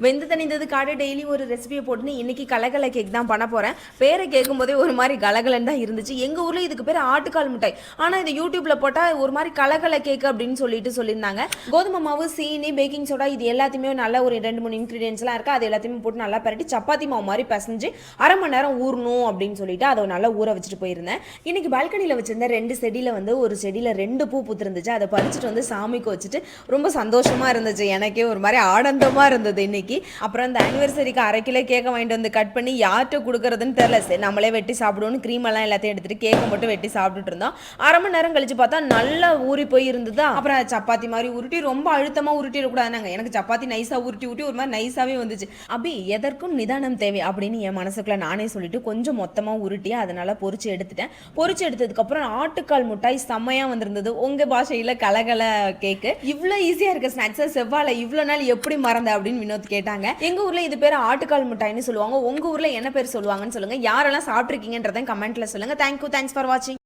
வெந்து தணிந்தது காடு டெய்லி ஒரு ரெசிபியை போட்டுன்னு இன்னைக்கு கலகலை கேக் தான் பண்ண போகிறேன். பேரை கேட்கும்போதே ஒரு மாதிரி கலகலன்னு தான் இருந்துச்சு. எங்கள் ஊரில் இதுக்கு பேர் ஆட்டுக்கால் மிட்டாய். ஆனால் இது யூடியூப்பில் போட்டால் ஒரு மாதிரி கலகலை கேக் அப்படின்னு சொல்லியிருந்தாங்க. கோதுமை மாவு, சீனி, பேக்கிங் சோடா இது எல்லாத்தையுமே நல்ல ஒரு 2-3 இன்க்ரீடியன்ஸ்லாம் இருக்குது. அது எல்லாத்தையுமே போட்டு நல்லா பரட்டி சப்பாத்தி மாவு மாதிரி பிசைஞ்சு அரை மணி நேரம் ஊறணும் அப்படின்னு சொல்லிட்டு அதை நல்லா ஊற வச்சுட்டு போயிருந்தேன். இன்னைக்கு பால்கனியில் வச்சிருந்த 2 செடியில் ஒரு செடியில் 2 பூ பூத்துருந்துச்சு. அதை பறிச்சுட்டு வந்து சாமிக்கு வச்சுட்டு ரொம்ப சந்தோஷமாக இருந்துச்சு. எனக்கே ஒரு மாதிரி ஆனந்தமாக இருந்தது இன்னைக்கு. அப்புறம் இந்த ஆனிவர்சரிக்கு 1/2 கிலோ கேக்கை வாங்கிட்டு வந்து கட் பண்ணி யார்கிட்ட கொடுக்கறதுன்னு தெரியல. சரி நம்மளே வெட்டி சாப்பிடுவோம்னு க்ரீம் எல்லாம் எல்லாத்தையும் எடுத்துட்டு கேக்கை மட்டும் வெட்டி சாப்பிட்டுட்டு இருந்தோம். அரை மணி நேரம் கழிச்சு பார்த்தா நல்லா ஊறி போய் இருந்ததா. அப்புறம் சப்பாத்தி மாதிரி உருட்டி ரொம்ப அழுத்தமா உருட்டிடக்கூடாதுனாங்க. எனக்கு சப்பாத்தி நைஸா உருட்டி ஒரு மாதிரி நைஸாவே வந்துச்சு. அப்படி எதற்கும் நிதானம் தேவை அப்படின்னு என் மனசுக்குள்ள நானே சொல்லிட்டு கொஞ்சம் மொத்தமா உருட்டி அதனால பொரிச்சு எடுத்துட்டேன். பொரிச்சு எடுத்ததுக்கு அப்புறம் ஆட்டுக்கால் மிட்டாய் செம்மையா வந்திருந்தது. உங்க பாஷையில கலகல கேக்கு. இவ்வளவு ஈஸியா இருக்க ஸ்நாக்ஸை செவ்வாழை இவ்வளவு நாள் எப்படி மறந்த அப்படின்னு வினோத் கேட்டாங்க. எங்க ஊர்ல இது பேர் ஆட்டுக்கால் மிட்டாய்னு சொல்லுவாங்க. உங்க ஊர்ல என்ன பேர் சொல்லுவாங்கன்னு சொல்லுங்க. யாரெல்லாம் சாப்பிட்டுருக்கீங்கன்றதை கமெண்ட்ல சொல்லுங்க. தேங்க்யூ, தேங்க்ஸ் ஃபார் வாட்சிங்.